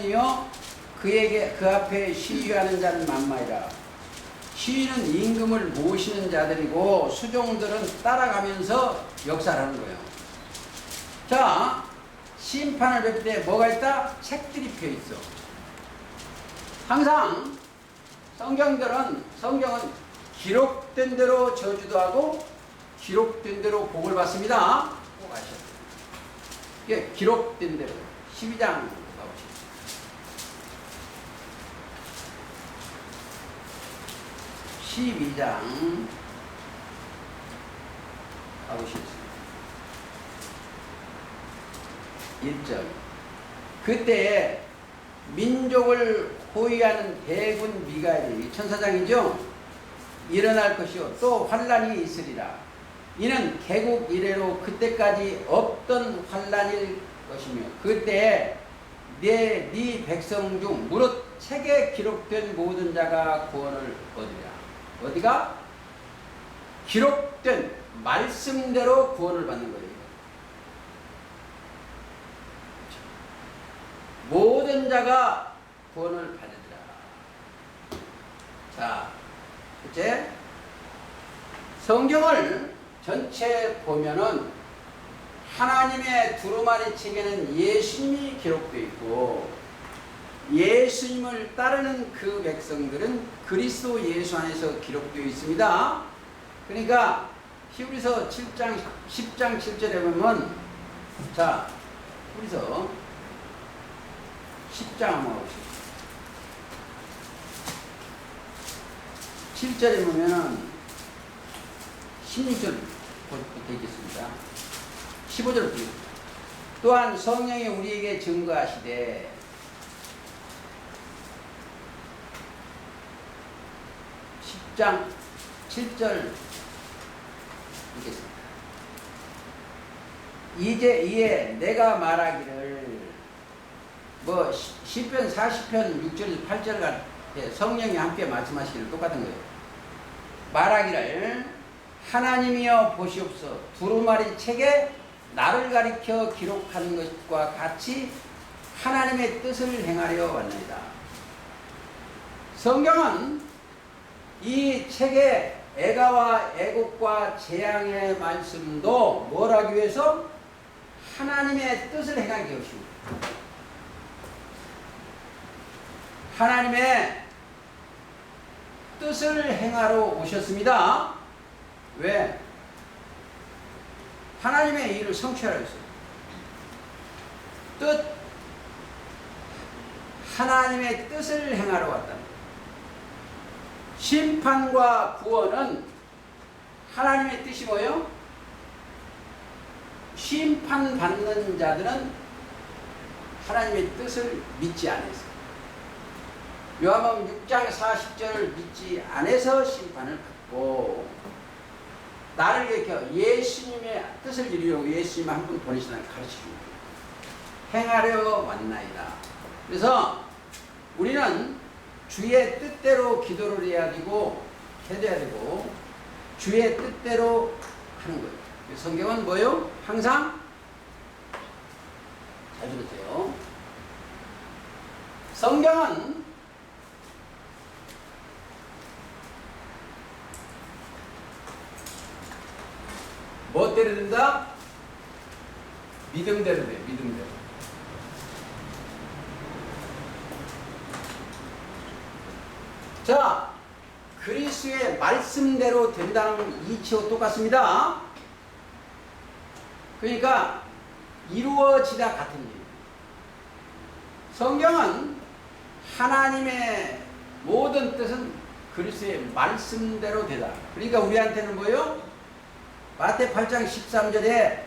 이요 그에게 그 앞에 시위하는 자는 만마이라. 시위는 임금을 모시는 자들이고 수종들은 따라가면서 역사하는 거예요. 자, 심판을 뵐 때 뭐가 있다? 책들이 펴 있어. 항상 성경은 기록된 대로 저주도 하고 기록된 대로 복을 받습니다. 꼭 아셔야 돼요. 이게 기록된 대로 12장 12장 가보시겠습니다. 1절. 그때 민족을 호위하는 대군 미가엘이 천사장이죠. 일어날 것이요 또 환란이 있으리라. 이는 개국 이래로 그때까지 없던 환란일 것이며 그때 네 백성 중 무릇 책에 기록된 모든 자가 구원을 얻으리라. 어디가? 기록된 말씀대로 구원을 받는 거예요. 모든 자가 구원을 받으리라. 자, 이제 성경을 전체 보면은 하나님의 두루마리 책에는 예수님이 기록되어 있고 예수님을 따르는 그 백성들은 그리스도 예수 안에서 기록되어 있습니다. 그러니까 히브리서 10장 7절에 보면 자, 히브리서 10장 한번 보시죠. 7절에 보면은 16절부터 있겠습니다. 15절부터 또한 성령이 우리에게 증거하시되 10장 7절 읽겠습니다. 이에 내가 말하기를 뭐 시편 40편 6절 8절 같은 성령이 함께 말씀하시기를 똑같은 거예요. 말하기를 하나님이여 보시옵소서 두루마리 책에 나를 가리켜 기록하는 것과 같이 하나님의 뜻을 행하려 왔나이다. 성경은 이 책의 애가와 애곡과 재앙의 말씀도 뭘 하기 위해서? 하나님의 뜻을 행하기 위해서입니다. 하나님의 뜻을 행하러 오셨습니다. 왜? 하나님의 일을 성취하라고 했어요. 뜻, 하나님의 뜻을 행하러 왔다. 심판과 구원은 하나님의 뜻이 뭐예요? 심판받는 자들은 하나님의 뜻을 믿지 않아서 요한복음 6장 40절을 믿지 않아서 심판을 받고 나를 일으켜 예수님의 뜻을 이루려고 예수님 한 분 보내시다는 가르치십니다. 행하려 왔나이다. 그래서 우리는 주의 뜻대로 기도를 해야 되고 주의 뜻대로 하는 거예요. 성경은 뭐예요? 항상 잘 들으세요. 성경은 뭐대로 된다? 믿음대로 돼. 믿음대로. 자, 그리스도의 말씀대로 된다는 이치와 똑같습니다. 그러니까 이루어지다 같은 일. 성경은 하나님의 모든 뜻은 그리스도의 말씀대로 되다. 그러니까 우리한테는 뭐예요? 마태 8장 13절에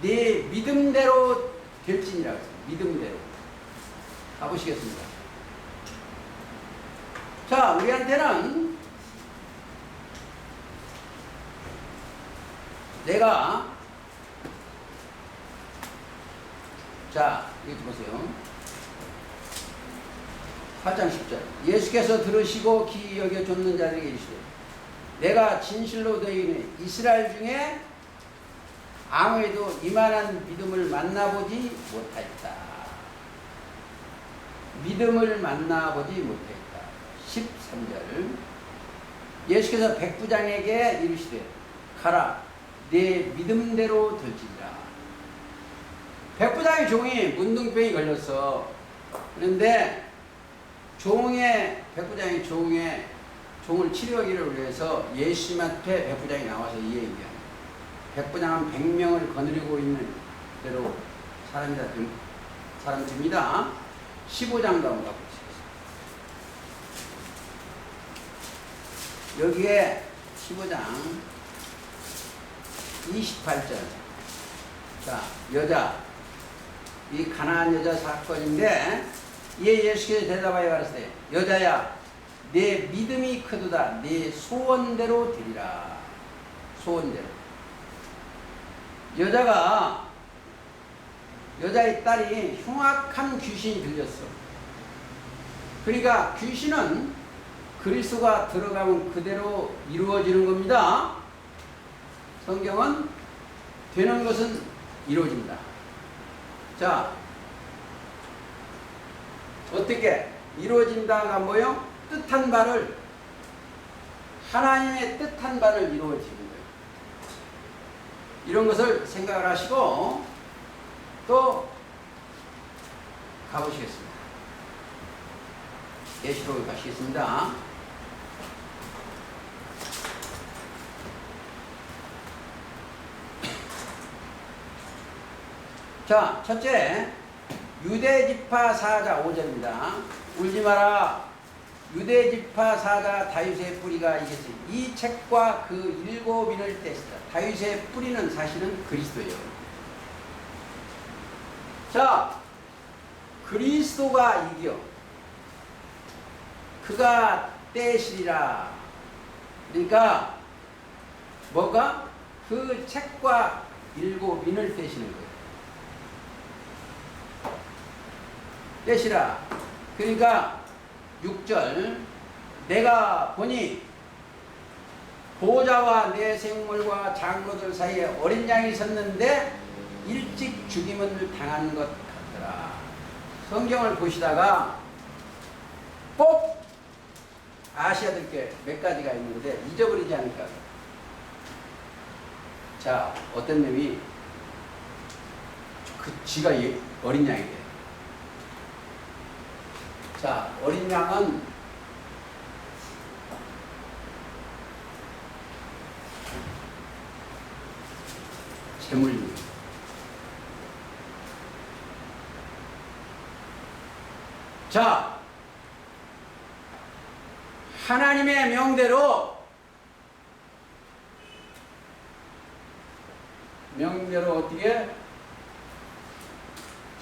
네 믿음대로 될지니라고 했어요. 믿음대로. 가보시겠습니다. 자, 우리한테는 내가 자, 이거 보세요. 8장 10절. 예수께서 들으시고 귀히 여겨 줬는 자들에게 이르시되 내가 진실로 너희는 이스라엘 중에 아무에도 이만한 믿음을 만나보지 못하였다. 믿음을 만나보지 못했다. 13절 예수께서 백부장에게 이르시되 가라 내 믿음대로 될지니라. 백부장의 종이 문둥병이 걸렸어. 그런데 백부장의 종을 치료하기를 위해서 예수님한테 백부장이 나와서 이 얘기합니다. 백부장은 100명을 거느리고 있는 대로 사람 됩니다. 15장도 한번 가보시겠습니다. 여기에 15장 28절. 자, 이 가나안 여자 사건인데, 이에 예수께서 대답하여 가라사대 여자야 내 믿음이 크도다. 내 소원대로 되리라. 소원대로. 여자의 딸이 흉악한 귀신이 들렸어. 그러니까 귀신은 그리스도가 들어가면 그대로 이루어지는 겁니다. 성경은 되는 것은 이루어집니다. 자, 어떻게 이루어진다가 뭐요? 뜻한 바를, 하나님의 뜻한 바를 이루어지는 거예요. 이런 것을 생각을 하시고 또 가보시겠습니다. 예시로 가시겠습니다. 자, 첫째, 유대지파 사자 5절입니다. 울지 마라. 유대지파 사자 다윗의 뿌리가 이겠으니 이 책과 그 7인을 떼시다. 다윗의 뿌리는 사실은 그리스도예요. 자, 그리스도가 이겨. 그가 떼시리라. 그러니까 뭐가? 그 책과 7인을 떼시는 거예요. 떼시라. 그러니까 6절 내가 보니 보호자와 내 생물과 장로들 사이에 어린 양이 섰는데 일찍 죽임을 당한 것 같더라. 성경을 보시다가 꼭 아셔야 될 게 몇 가지가 있는데 잊어버리지 않을까. 자, 어떤 놈이 지가 어린 양이 돼. 자, 어린 양은 제물입니다. 자, 하나님의 명대로 어떻게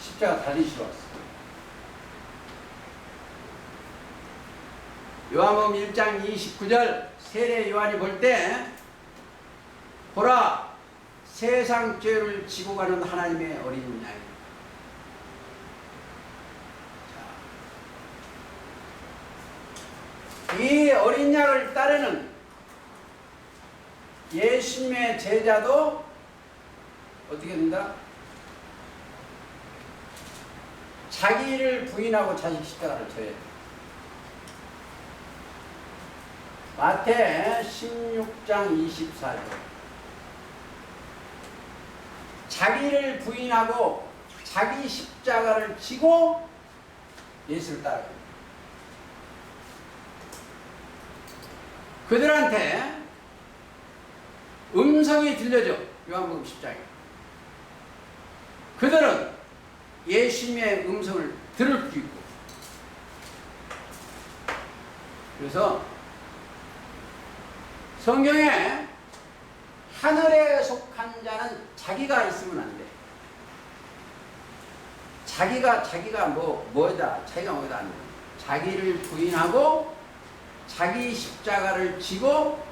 십자가 달리시러 왔어요. 요한복음 1장 29절 세례 요한이 볼 때 보라 세상 죄를 지고 가는 하나님의 어린 양이다. 이 어린 양을 따르는 예수님의 제자도 어떻게 된다? 자기를 부인하고 자기 십자가를 져야 돼. 마태 16장 24절 자기를 부인하고 자기 십자가를 지고 예수를 따라갑니다. 그들한테 음성이 들려져. 요한복음 10장에 그들은 예수님의 음성을 들을 수 있고, 그래서 성경에 하늘에 속한 자는 자기가 있으면 안 돼. 자기가 뭐다. 자기가 뭐다 안 돼. 자기를 부인하고 자기 십자가를 지고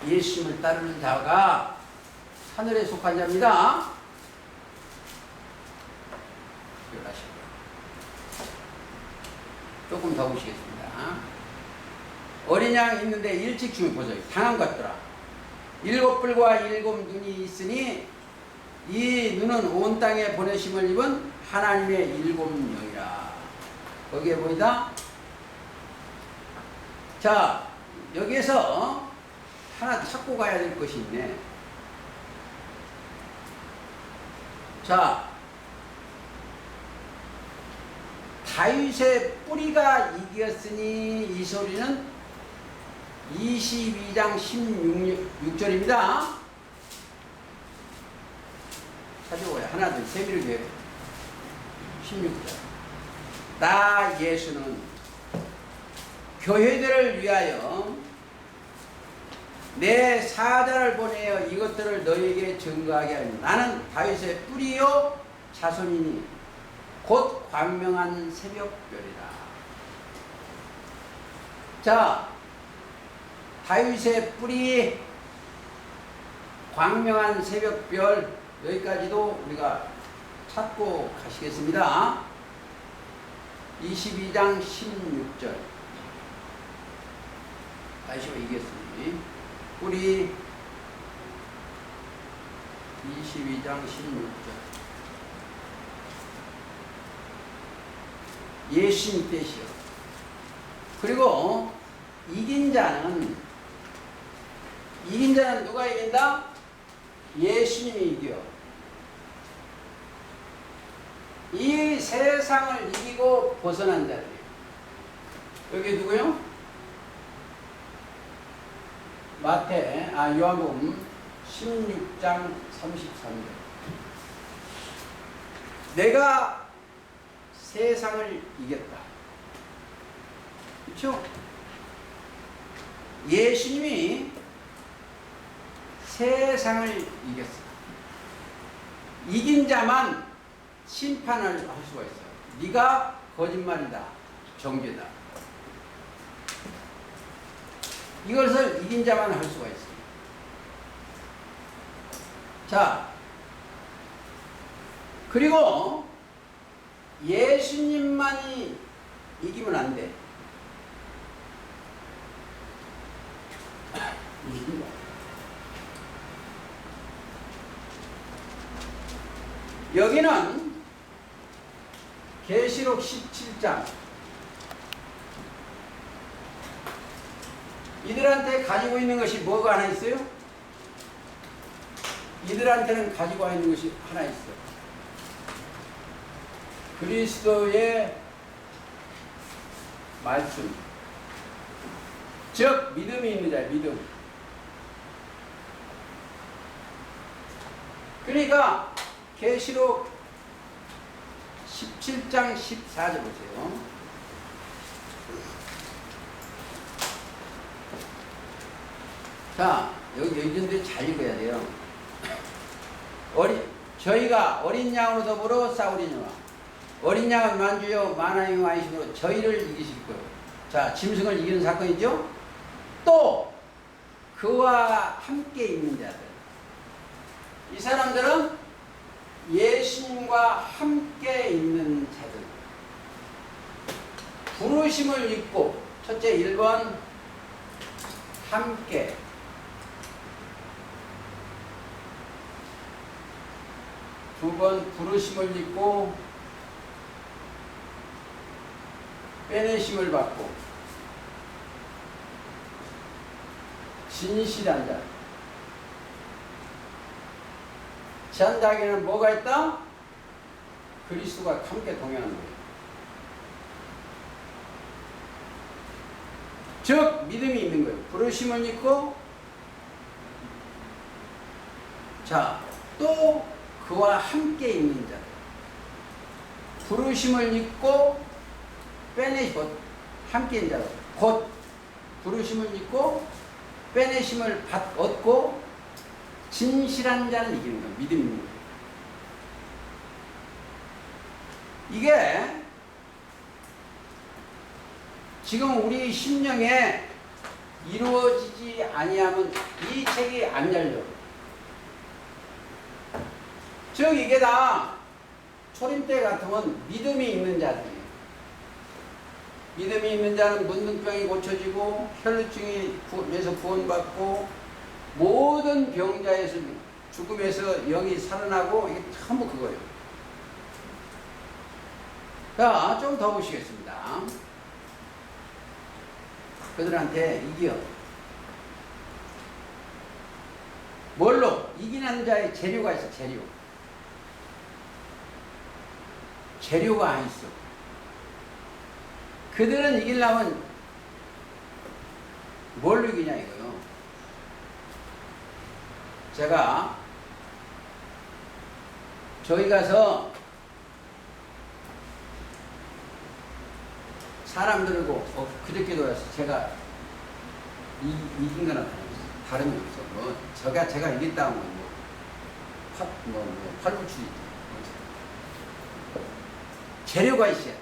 예수님을 따르는 자가 하늘에 속한 자입니다. 기억하시고요. 조금 더 보시겠습니다. 어린 양 있는데 일찍 죽음 보세요. 당한 것 같더라. 7뿔과 7 눈이 있으니 이 눈은 온 땅에 보내심을 입은 하나님의 7 영이라. 거기에 보이다? 자, 여기에서 하나 찾고 가야 될 것이 있네. 자, 다윗의 뿌리가 이겼으니 이 소리는 22장 16절입니다. 찾아보야. 하나, 둘, 세 미를 해. 16절. 나 예수는 교회들을 위하여 내 사자를 보내어 이것들을 너희에게 증거하게 하니 나는 다윗의 뿌리요 자손이니 곧 광명한 새벽별이라. 자, 다윗의 뿌리, 광명한 새벽별, 여기까지도 우리가 찾고 가시겠습니다. 22장 16절. 다시 이겼으니 뿌리 22장 16절. 예수님 뜻이요. 그리고 이긴 자는 누가 이긴다? 예수님이 이겨. 이 세상을 이기고 벗어난 자들이에요. 여기 누구요? 요한복음 16장 33절. 내가 세상을 이겼다. 그렇죠? 예수님이 세상을 이겼어요. 이긴 자만 심판을 할 수가 있어요. 네가 거짓말이다, 정죄다. 이것을 이긴 자만 할 수가 있어요. 자, 그리고 예수님만이 이기면 안 돼. 여기는 계시록 17장. 이들한테 가지고 있는 것이 뭐가 하나 있어요? 이들한테는 가지고 있는 것이 하나 있어요. 그리스도의 말씀. 즉 믿음이 있는 자예요. 믿음. 그러니까 계시록 17장 14절 보세요. 자, 여기 정도에 잘 읽어야 돼요. 저희가 어린 양으로 더불어 싸우리니와 어린 양은 만주요 만왕의 왕이시므로 저희를 이기실 거예요. 자, 짐승을 이기는 사건이죠. 또 그와 함께 있는 자들. 이 사람들은 예수님과 함께 있는 자들. 부르심을 입고, 첫째 1번 함께. 두 번 부르심을 입고 빼내심을 받고 진실한 자. 제한자에게는 뭐가 있다? 그리스도가 함께 동행하는 거예요. 즉 믿음이 있는 거예요. 부르심을 입고, 자, 또 그와 함께 있는 자. 부르심을 입고 빼내시고 함께 있는 자. 곧 부르심을 입고 빼내심을 얻고 진실한 자는 이기는 거예요. 믿음이 있는 거예요. 이게 지금 우리 심령에 이루어지지 아니하면 이 책이 안 열려. 즉 이게 다 초림 때 같으면 믿음이 있는 자들이에요. 믿음이 있는 자는 문둥병이 고쳐지고 혈루증에서 구원받고 모든 병자에서 죽음에서 영이 살아나고, 이게 전부 그거예요. 자, 좀 더 보시겠습니다. 그들한테 이겨. 뭘로? 이기는 자의 재료가 있어, 재료. 재료가 있어. 그들은 이기려면 뭘로 이기냐 이거요. 제가 저희 가서 사람들하고 그저께도 와서 제가 이긴 거나 다름이 없어. 뭐 제가 이겼다고 활붙이 재료가 있어야 돼.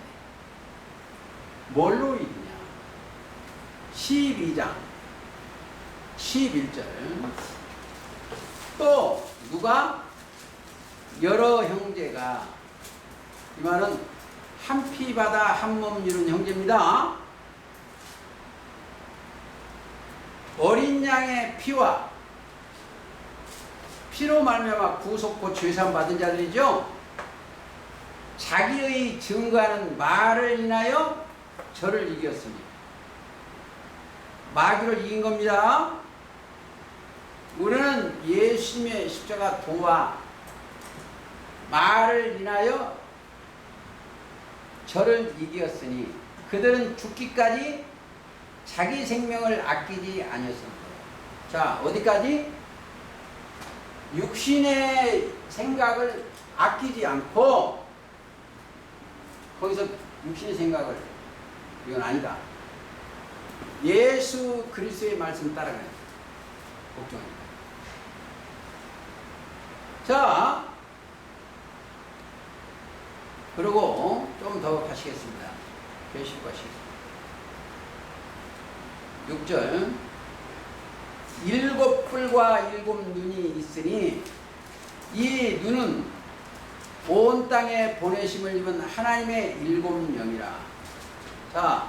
뭘로 이기냐? 12장 11절 또 누가 여러 형제가 이 말은 한 피 받아 한 몸 이룬 형제입니다. 어린 양의 피와 피로 말미암아 구속고 죄사함 받은 자들이죠. 자기의 증거하는 말을 인하여 저를 이겼으니 마귀를 이긴 겁니다. 우리는 예수님의 십자가 도와 말을 인하여 저를 이겼으니 그들은 죽기까지 자기 생명을 아끼지 아니었습니다. 자, 어디까지? 육신의 생각을 아끼지 않고 거기서 육신의 생각을 이건 아니다. 예수 그리스도의 말씀 따라가야 돼. 걱정합니다. 자, 그리고 좀 더 가시겠습니다. 계시고 가시겠습니다. 6절 일곱 뿔과 일곱 눈이 있으니 이 눈은 온 땅에 보내심을 입은 하나님의 일곱 영이라. 자,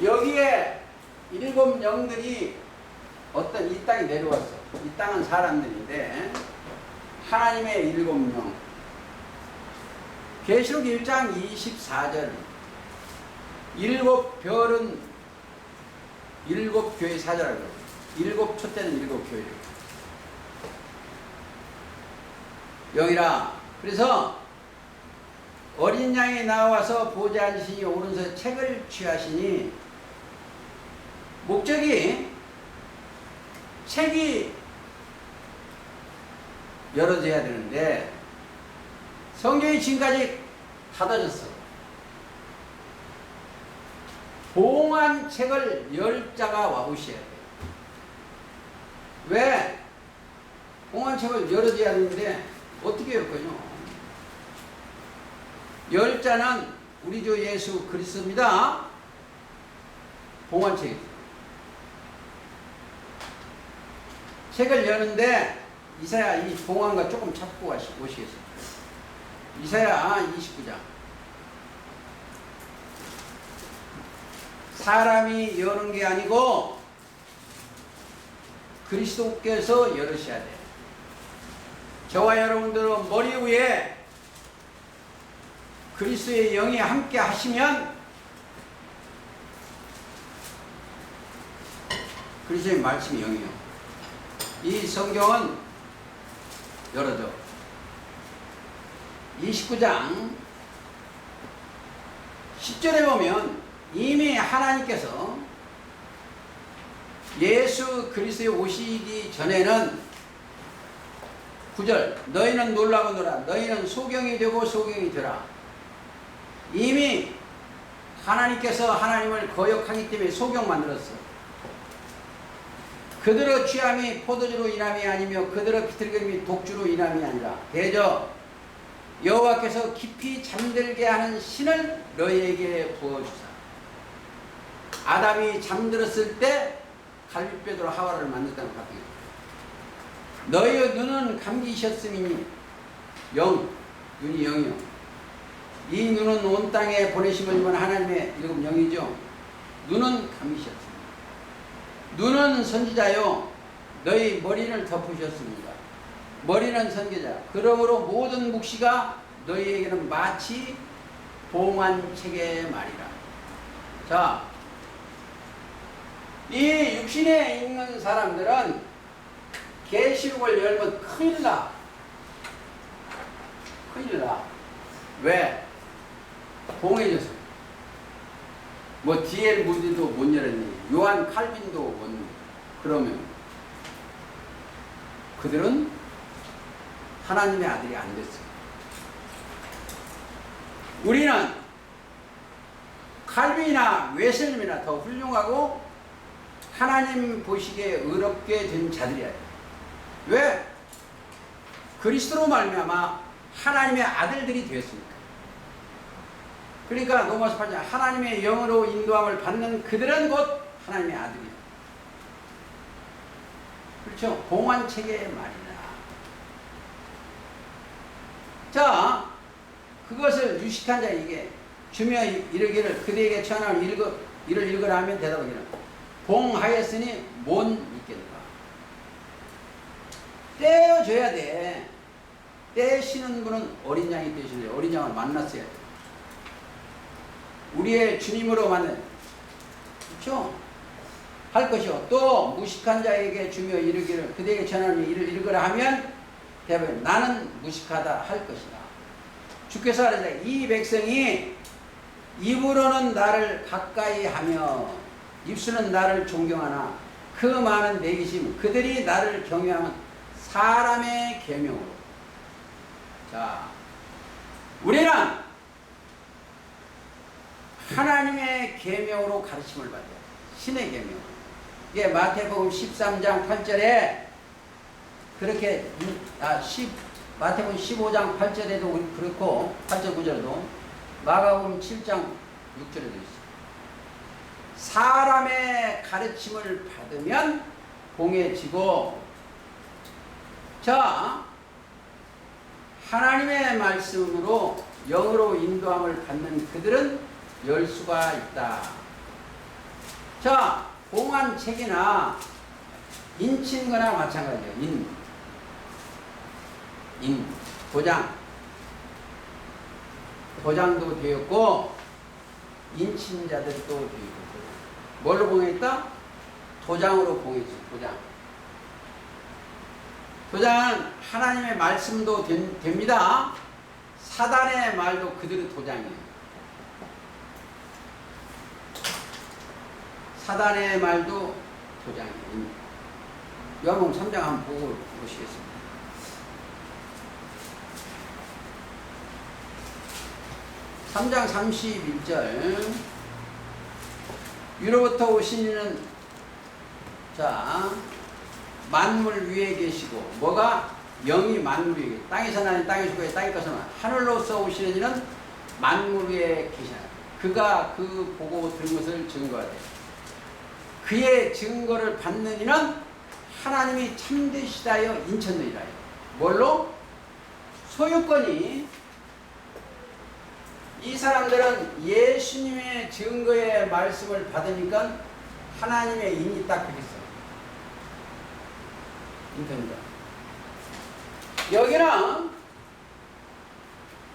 여기에 일곱 영들이 어떤 이 땅에 내려왔어. 이 땅은 사람들인데 하나님의 일곱 영. 계시록 1장 24절 일곱 별은 일곱 교회 사자라고. 일곱 촛대는 일곱 교회 영이라. 그래서 어린 양이 나와서 보좌에 앉으시니 오른손에 책을 취하시니 목적이 책이 열어져야 되는데 성경이 지금까지 닫아졌어. 봉한 책을 열 자가 와보셔야 돼. 왜? 봉한 책을 열어줘야 되는데 어떻게 열 거요? 열 자는 우리 주 예수 그리스도입니다. 봉한 책. 책을 여는데 이사야 이 봉한과 조금 찾고 오시겠어요? 이사야 29장. 사람이 여는 게 아니고 그리스도께서 열으셔야 돼. 저와 여러분들은 머리 위에 그리스도의 영이 함께 하시면 그리스도의 말씀이 영이요. 이 성경은 열어줘. 29장 10절에 보면 이미 하나님께서 예수 그리스도에 오시기 전에는 9절 너희는 놀라고노라 너희는 소경이 되고 소경이 되라. 이미 하나님께서 하나님을 거역하기 때문에 소경 만들었어. 그들의 취함이 포도주로 인함이 아니며 그들의 비틀거림이 독주로 인함이 아니라 대저 여호와께서 깊이 잠들게 하는 신을 너희에게 부어주사. 아담이 잠들었을 때 갈빗뼈로 하와를 만들었다는 같은 거예요. 너희의 눈은 감기셨으니 눈이 영이요. 이 눈은 온 땅에 보내심을 입은 하나님의 일곱 영이죠. 눈은 감기셨습니다. 눈은 선지자요 너희 머리를 덮으셨습니다. 머리는 선지자. 그러므로 모든 묵시가 너희에게는 마치 봉환책의 말이라. 자, 이 육신에 있는 사람들은 계시록을 열면 큰일 나. 큰일 나. 왜? 봉해졌어. 뭐 D.L. 무디도 못 열었니? 요한 칼빈도 못 열었니? 그러면 그들은 하나님의 아들이 안 됐어요. 우리는 칼빈이나 웨슬림이나 더 훌륭하고 하나님 보시기에 의롭게 된 자들이야. 왜? 그리스도로 말미암아 하나님의 아들들이 되었으니까. 그러니까 로마서 8장 하나님의 영으로 인도함을 받는 그들은 곧 하나님의 아들이야. 그렇죠? 봉환책의 말이다. 자, 그것을 유식한 자에게 주며 이르기를 그대에게 천하를 이를 읽으라 하면 대답하기를 봉하였으니 못 읽겠는가. 떼어줘야 돼. 떼시는 분은 어린 양이 되시는데 어린 양을 만났어야 돼. 우리의 주님으로 만난, 그렇죠? 할 것이요. 또 무식한 자에게 주며 이르기를 그대에게 전하는 이를 읽으라 하면 대답해 나는 무식하다 할 것이다. 주께서 하시되 이 백성이 입으로는 나를 가까이 하며 입술은 나를 존경하나 그 많은 내기심 그들이 나를 경외하면 사람의 계명으로. 자, 우리는 하나님의 계명으로 가르침을 받아요. 신의 계명. 이게 마태복음 13장 8절에 그렇게 마태복음 15장 8절에도 그렇고 8절 9절에도 마가복음 7장 6절에도 있어요. 사람의 가르침을 받으면 공해지고, 자, 하나님의 말씀으로 영으로 인도함을 받는 그들은 열 수가 있다. 자, 봉환책이나 인친거나 마찬가지예요. 도장도 되었고 인친자들도 되었고. 뭘로 봉했다? 도장으로 봉했지. 도장은 하나님의 말씀도 됩니다. 사단의 말도 그대로 도장이에요. 사단의 말도 도장이에요. 요한복음 3장 한번 보고 보시겠습니다. 3장 31절 위로부터 오신 이는 자 만물 위에 계시고 뭐가? 영이 만물 위에 계시고 땅에서 나는 땅에 속에 땅에 것은 하늘로서 오시는 이는 만물 위에 계시나 그가 그 보고 들은 것을 증거하되 그의 증거를 받는 이는 하나님이 참되시다여 인쳤느니라. 뭘로? 소유권이. 이 사람들은 예수님의 증거의 말씀을 받으니까 하나님의 인이 딱 되겠어. 인터입니다.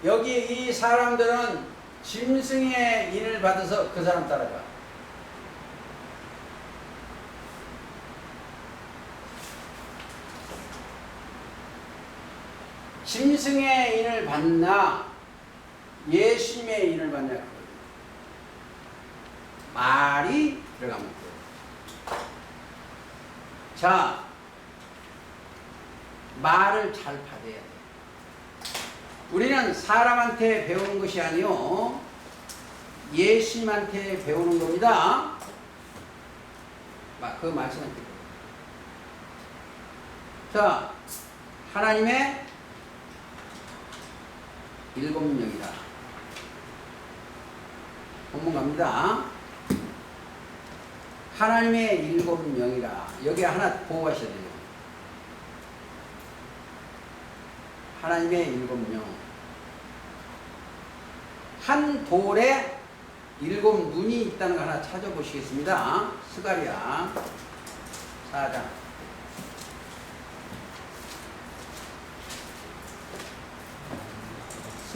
여기 이 사람들은 짐승의 인을 받아서 그 사람 따라가. 짐승의 인을 받나 예수님의 인을 받냐. 말이 들어가면 돼요. 자, 말을 잘 받아야 돼. 우리는 사람한테 배우는 것이 아니요 예수님한테 배우는 겁니다. 그 말씀을 듣고. 자, 하나님의 일곱 명이다. 본문 갑니다. 하나님의 일곱 명이라. 여기 하나 보호하셔야 돼요. 하나님의 일곱 명. 한 돌에 일곱 눈이 있다는 거 하나 찾아보시겠습니다. 스가랴 4장.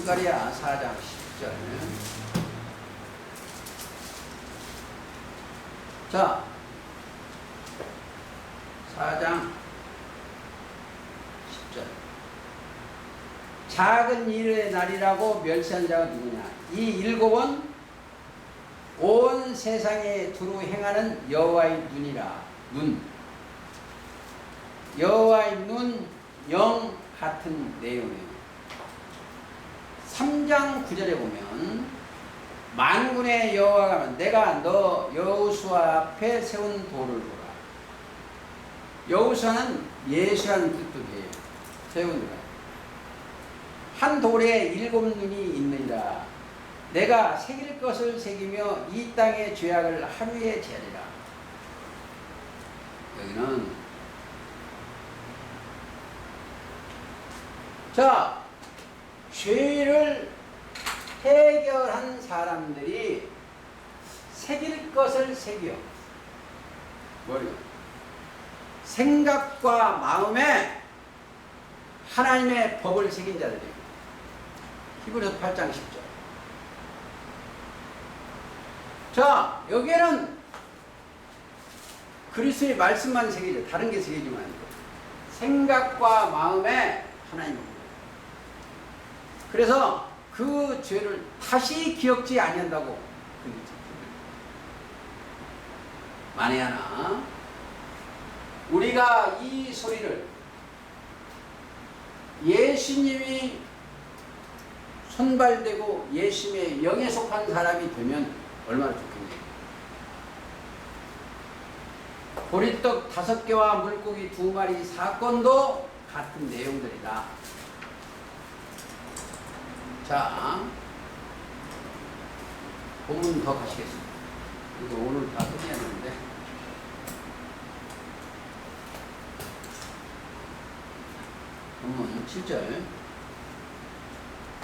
스가랴 4장 10절. 자, 4장 10절. 작은 일의 날이라고 멸시한 자가 누구냐? 이 일곱은 온 세상에 두루 행하는 여호와의 눈이라. 눈. 여호와의 눈, 영 같은 내용이에요. 3장 9절에 보면 만군의 여호와가 하면 내가 너 여호수아 앞에 세운 돌을 보라. 여호수아는 예수라는 뜻도 해요. 세운 돌. 한 돌에 7 눈이 있느니라. 내가 새길 것을 새기며 이 땅의 죄악을 하루에 재리라. 여기는 자, 죄를 해결한 사람들이 새길 것을 새겨. 뭐요? 생각과 마음에 하나님의 법을 새긴 자들이에요. 히브리서 8장 10절. 자, 여기에는 그리스도의 말씀만 새기죠. 다른 게 새기지만 안 돼요. 생각과 마음에 하나님의 법. 그래서 그 죄를 다시 기억지 아니한다고. 만에 하나 우리가 이 소리를 예수님이 손발되고 예수님의 영에 속한 사람이 되면 얼마나 좋겠네요. 보리떡 5개와 물고기 2마리 사건도 같은 내용들이다. 자, 본문 더 가시겠습니다. 이거 오늘 다 끝내야 되는데. 본문 7절.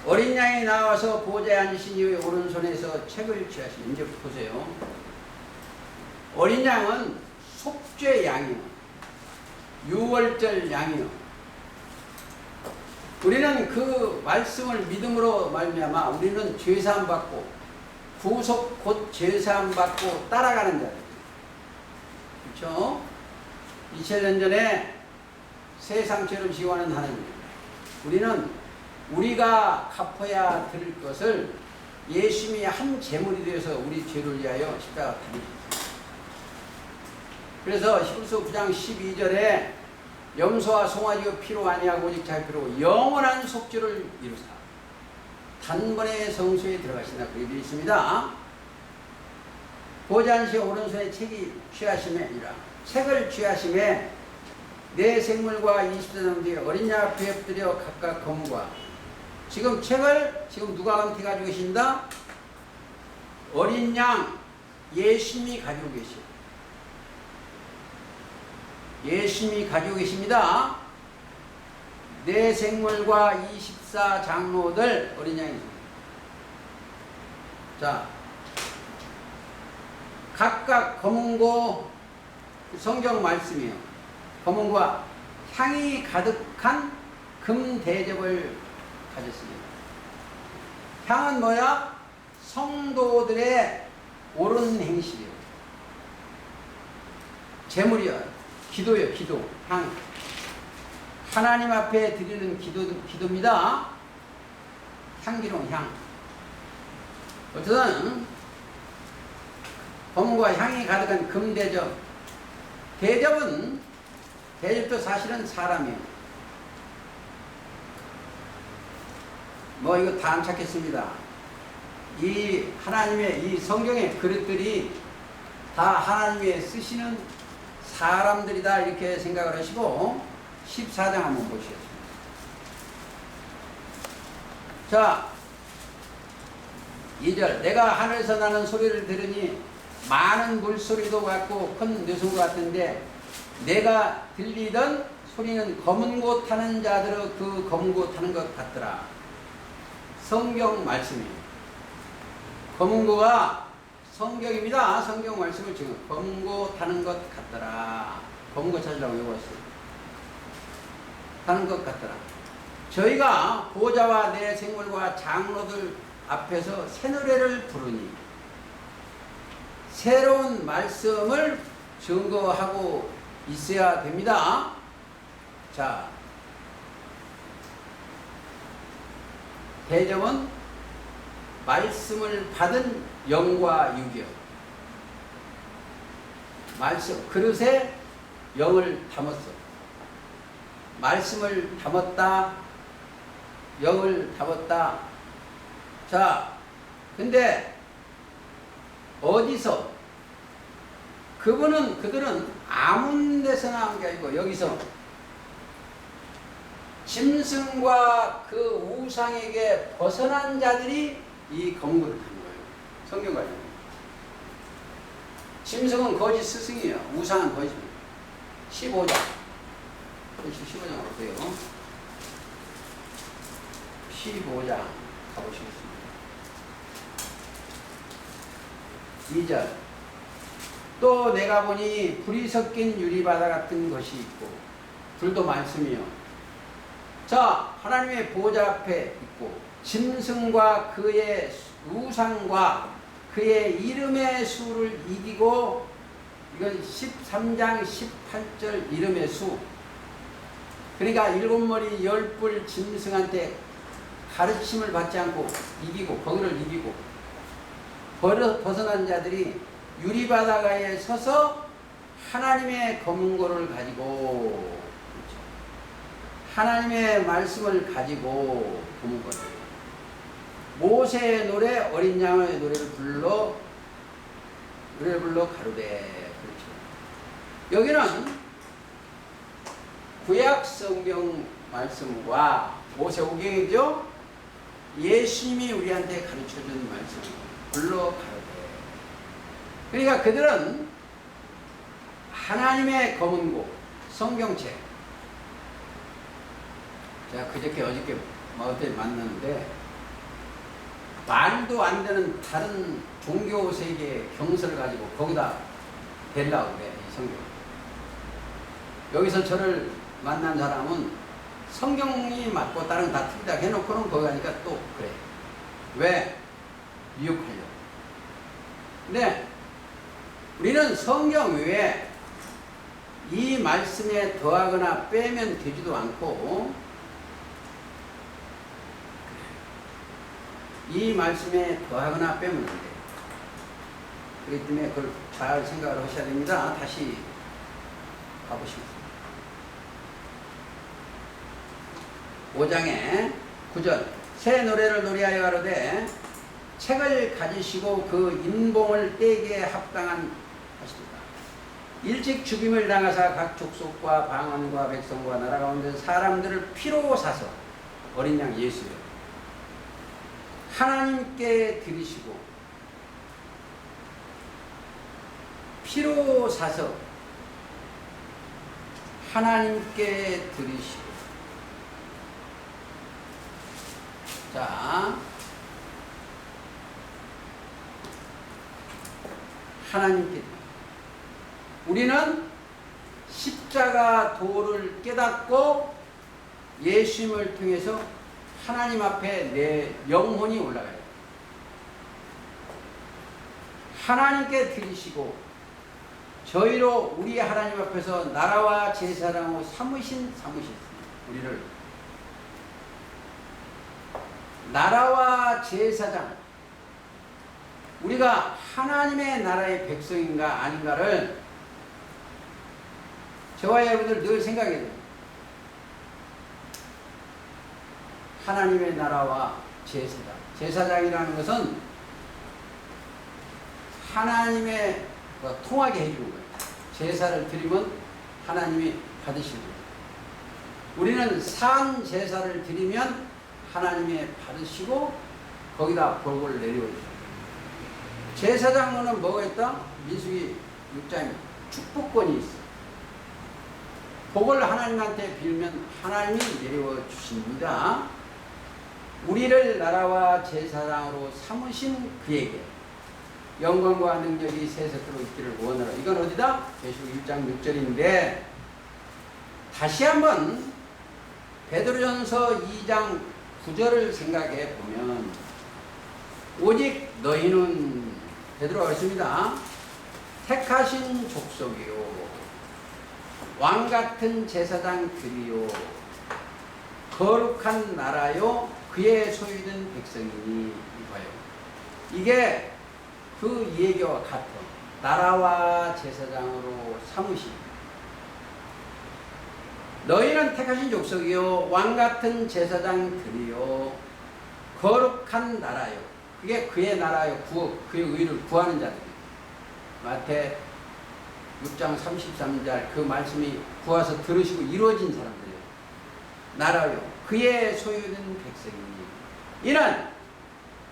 어린 양이 나와서 보좌에 앉으신 이후에 오른손에서 책을 취하시니. 이제 보세요. 어린 양은 속죄 양이요. 유월절 양이요. 우리는 그 말씀을 믿음으로 말미암아 우리는 죄사함 받고 구속 곧 죄사함 받고 따라가는 자들. 그렇죠? 2000년 전에 세상 죄를 지원하는 하나님. 우리는 우리가 갚아야 될 것을 예수님이 한 제물이 되어서 우리 죄를 위하여 십자가 달리셨습니다. 그래서 히브리서 9장 12절에 염소와 송아지가 피로 아니하고 오직 자기 피로 영원한 속죄를 이루사 단번에 성소에 들어가신다. 그 얘기 있습니다. 보좌 앉으신 오른손에 책이 취하심에이라. 책을 취하심에 내 생물과 20대 뒤에 어린 양 앞에 엎드려 각각 검과. 지금 책을 지금 누가 감히 가지고 계신다? 어린 양 예수님이 가지고 계시오. 예수님이 가지고 계십니다. 내 생물과 24 장로들 어린 양이 있습니다. 자, 각각 검은고 성경 말씀이에요. 검은고와 향이 가득한 금 대접을 가졌습니다. 향은 뭐야? 성도들의 옳은 행실이요. 제물이요. 기도예요. 기도. 향. 하나님 앞에 드리는 기도입니다. 향기로운 향. 어쨌든 검과 향이 가득한 금대접. 대접도 사실은 사람이에요. 뭐 이거 다 안 찾겠습니다. 이 하나님의 이 성경의 그릇들이 다 하나님의 쓰시는 사람들이다 이렇게 생각을 하시고 14장 한번 보시겠습니다. 자, 2절. 내가 하늘에서 나는 소리를 들으니 많은 물소리도 같고 큰 뇌소 같은데 내가 들리던 소리는 검은 곳 타는 자들의 그 검은 곳 타는 것 같더라. 성경 말씀이에요. 검은 고가 성경입니다. 성경 말씀을 지금 검은 고 타는 것 같더라. 검은 고 찾으라고 외웠어요. 타는 것 같더라. 저희가 보좌와 내 생물과 장로들 앞에서 새 노래를 부르니 새로운 말씀을 증거하고 있어야 됩니다. 자, 대점은 말씀을 받은 영과 육이요. 말씀, 그릇에 영을 담았어. 말씀을 담았다. 영을 담았다. 자, 근데 어디서? 그들은 아무 데서나 한 게 아니고 여기서 짐승과 그 우상에게 벗어난 자들이 이 검거를 하는 거예요. 성경관이. 짐승은 거짓 스승이에요. 우상은 거짓입니다. 15장. 15장 어때요? 15장 가보시겠습니다. 2절. 또 내가 보니 불이 섞인 유리바다 같은 것이 있고 불도 말씀이요. 자, 하나님의 보좌 앞에 있고 짐승과 그의 우상과 그의 이름의 수를 이기고, 이건 13장 18절 이름의 수. 그러니까 7머리 10뿔 짐승한테 가르침을 받지 않고 이기고, 거기를 이기고 벗어난 자들이 유리바다가에 서서 하나님의 검은고를 가지고, 하나님의 말씀을 가지고 검은고를, 모세의 노래, 어린 양의 노래를 불러 가로되. 그렇죠. 여기는 구약 성경 말씀과 모세오경이죠. 예수님이 우리한테 가르쳐준 말씀 불러 가로되. 그러니까 그들은 하나님의 검은고, 성경책. 제가 어저께 마을에 만났는데 말도 안 되는 다른 종교 세계의 경서를 가지고 거기다 댈라고 그래, 이 성경. 여기서 저를 만난 사람은 성경이 맞고 다른 다 틀리다 해놓고는 거기 가니까 또 그래. 왜? 미혹하려고. 근데 우리는 성경 외에 이 말씀에 더하거나 빼면 되지도 않고, 이 말씀에 더하거나 빼면 안 돼요. 그렇기 때문에 그걸 잘 생각을 하셔야 됩니다. 다시 가보시겠습니다. 5장에 9절. 새 노래를 노래하여 가로되 책을 가지시고 그 인봉을 떼기에 합당한 하십니다. 일찍 죽임을 당하사 각 족속과 방언과 백성과 나라 가운데 사람들을 피로 사서, 어린 양 예수요, 하나님께 드리시고, 피로 사서 하나님께 드리시고. 자, 하나님께. 우리는 십자가 도를 깨닫고 예수님을 통해서 하나님 앞에 내 영혼이 올라가요. 하나님께 드리시고 저희로 우리 하나님 앞에서 나라와 제사장으로 삼으신 우리를 나라와 제사장, 우리가 하나님의 나라의 백성인가 아닌가를 저와 여러분들 늘 생각해야 돼요. 하나님의 나라와 제사장. 제사장이라는 것은 하나님의 통하게 해주는 거예요. 제사를 드리면 하나님이 받으시는 거예요. 우리는 산 제사를 드리면 하나님이 받으시고 거기다 복을 내려오셔요. 제사장은 뭐가 있다? 민수기 6장에 축복권이 있어. 복을 하나님한테 빌면 하나님이 내려와 주십니다. 우리를 나라와 제사장으로 삼으신 그에게 영광과 능력이 세세토록 있기를 원하라. 이건 어디다? 계시록 1장 6절인데 다시 한번 베드로전서 2장 9절을 생각해 보면 오직 너희는 베드로가 했습니다. 택하신 족속이요 왕같은 제사장들이요 거룩한 나라요 그의 소유된 백성이니 이거예요. 이게 그 얘기와 같아. 나라와 제사장으로 삼으신 너희는 택하신 족속이요 왕같은 제사장들이요 거룩한 나라요. 그게 그의 나라요 그의 의를 구하는 자들이에요. 마태 6장 33절 그 말씀이 구와서 들으시고 이루어진 사람들이에요. 나라요 그의 소유된 백성이니 이는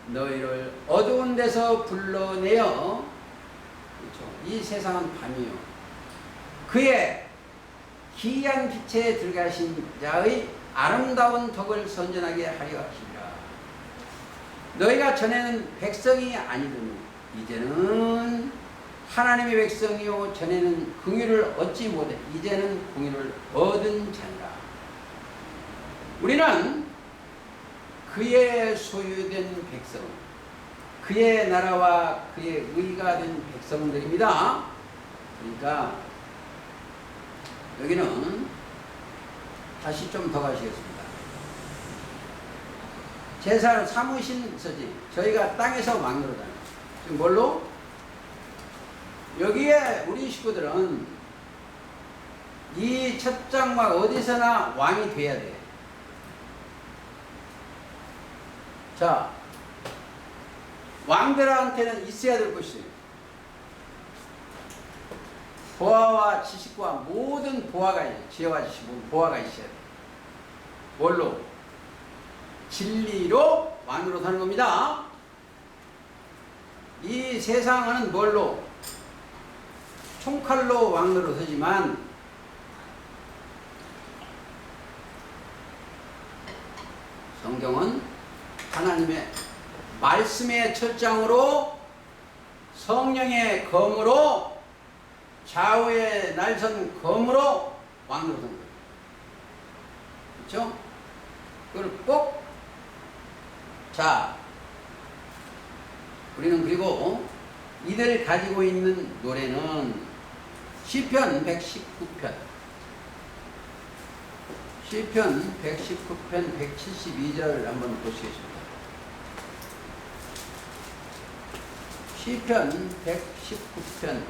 너희를 어두운 데서 불러내어 그렇죠? 이 세상은 밤이요 그의 기이한 빛에 들어가신 자의 아름다운 덕을 선전하게 하려 하시리라. 너희가 전에는 백성이 아니더니 이제는 하나님의 백성이요 전에는 긍휼을 얻지 못해 이제는 긍휼을 얻은 자니라. 우리는 그의 소유된 백성, 그의 나라와 그의 의가 된 백성들입니다. 그러니까 여기는 다시 좀 더 가시겠습니다. 제사를 삼으신 서지 저희가 땅에서 왕노릇하는 지금 뭘로? 여기에 우리 식구들은 이 첫 장막 어디서나 왕이 돼야 돼. 자, 왕들한테는 있어야 될 것이 보아와 지식과 모든 보아가 있어요. 지혜와 지식 모든 보아가 있어야 돼. 뭘로? 진리로 왕으로 사는 겁니다. 이 세상은 뭘로? 총칼로 왕으로 서지만 성경은 하나님의 말씀의 철장으로 성령의 검으로 좌우의 날선 검으로 왕으로 선 거예요. 그렇죠? 그걸 꼭 자, 우리는 그리고 이들이 가지고 있는 노래는 시편 119편 시편 119편 172절 한번 보시겠습니다. 시편 119편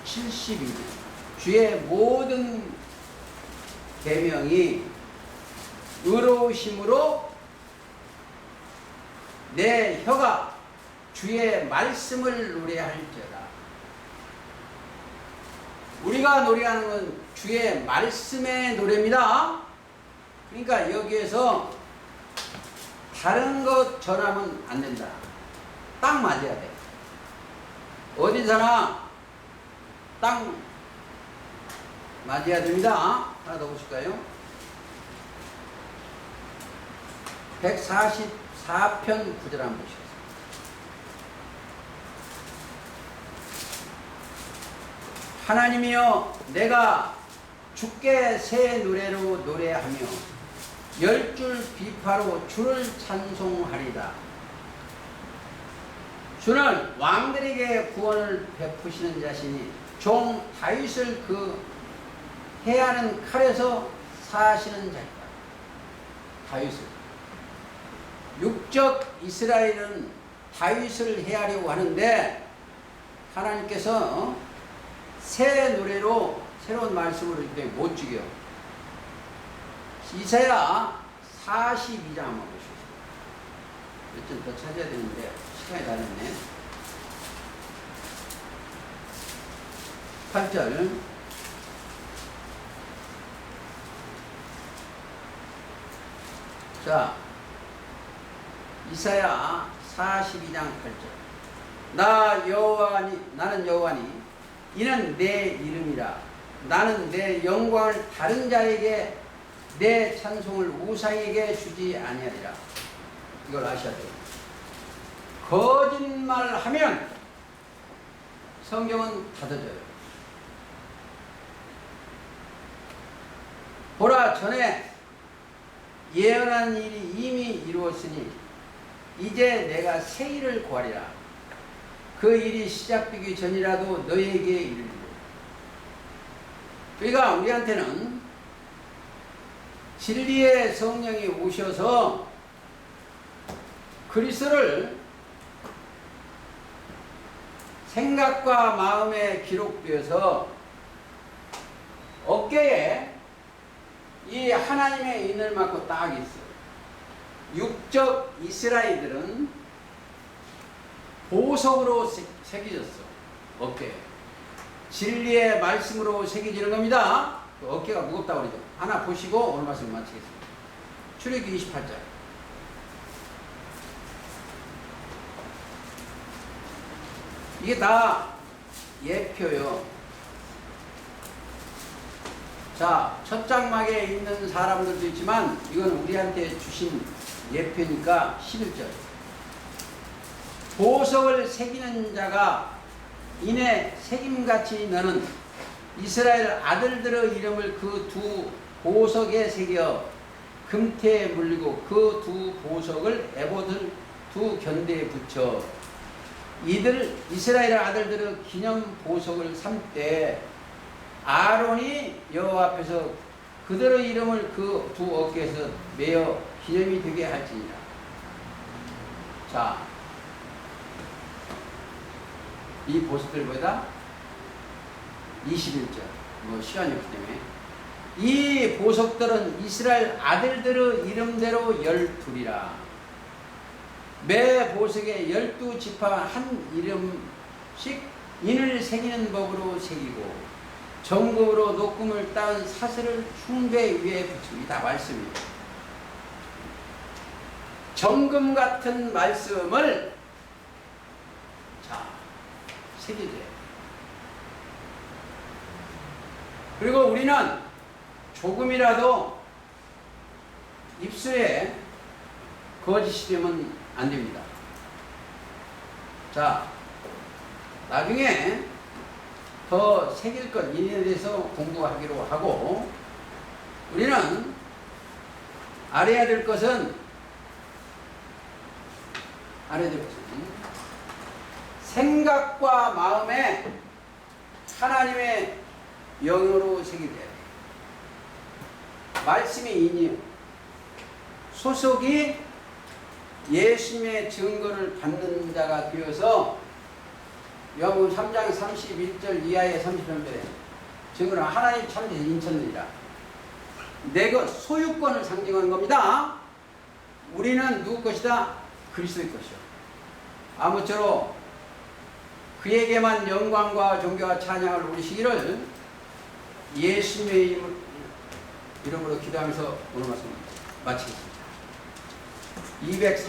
172절 주의 모든 계명이 의로우심으로 내 혀가 주의 말씀을 노래할지어다. 우리가 노래하는 건 주의 말씀의 노래입니다. 그러니까 여기에서 다른 것 전하면 안 된다. 딱 맞아야 돼. 어디서나 딱 맞아야 됩니다. 하나 더 보실까요? 144편 9절 한번 보시겠습니다. 하나님이여 내가 주께 새 노래로 노래하며 10줄 비파로 주를 찬송하리다. 주는 왕들에게 구원을 베푸시는 자시니 종 다윗을 그 해하는 칼에서 사시는 자이다. 다윗을 육적 이스라엘은 다윗을 해하려고 하는데 하나님께서 새 노래로 새로운 말씀으로 이렇게 못 죽여. 이사야 42장 한번 보시죠. 몇 점 더 찾아야 되는데 시간이 다 됐네. 8절 자 이사야 42장 8절 나는 여호와니 이는 내 이름이라 나는 내 영광을 다른 자에게 내 찬송을 우상에게 주지 아니하리라. 이걸 아셔야 돼요. 거짓말하면 성경은 닫아져요. 보라, 전에 예언한 일이 이미 이루었으니 이제 내가 새 일을 구하리라. 그 일이 시작되기 전이라도 너에게 이르리라. 그러니까 우리한테는 진리의 성령이 오셔서 그리스도를 생각과 마음에 기록되어서 어깨에 이 하나님의 인을 맞고 딱 있어요. 육적 이스라엘들은 보석으로 새겨졌어. 어깨에. 진리의 말씀으로 새겨지는 겁니다. 어깨가 무겁다고 그러죠. 하나 보시고 오늘 말씀 마치겠습니다. 출애굽기 28장. 이게 다 예표요. 자, 첫 장막에 있는 사람들도 있지만 이건 우리한테 주신 예표니까 11절. 보석을 새기는 자가 이내 새김같이 너는 이스라엘 아들들의 이름을 그 두 보석에 새겨 금태에 물리고 그 두 보석을 에봇을 두 견대에 붙여 이들 이스라엘 아들들의 기념 보석을 삼때 아론이 여호와 앞에서 그들의 이름을 그 두 어깨에서 매어 기념이 되게 할지니라. 자, 이 보석들 뭐다? 21절. 뭐 시간이 없기 때문에 이 보석들은 이스라엘 아들들의 이름대로 12이라. 매 보석에 12지파 한 이름씩 인을 새기는 법으로 새기고 정금으로 녹금을 딴 사슬을 흉배 위에 붙이기. 다 말씀이에요. 정금 같은 말씀을 자 새겨줘야 돼요. 그리고 우리는 조금이라도 입술에 거짓이 되면 안 됩니다. 자, 나중에 더 새길 것, 인에 대해서 공부하기로 하고, 우리는 알아야 될 것은, 생각과 마음에 하나님의 영으로 새겨져야 돼요. 말씀이 인이요. 소속이 예수님의 증거를 받는 자가 되어서 요한복음 3장 31절 이하의 33절에 증거는 하나님 참되신 인천들이라. 내 것, 소유권을 상징하는 겁니다. 우리는 누구 것이다? 그리스도의 것이요. 아무쪼록 그에게만 영광과 존귀와 찬양을 올리시기를 예수님의 이름으로 기도하면서 오늘 말씀 마치겠습니다.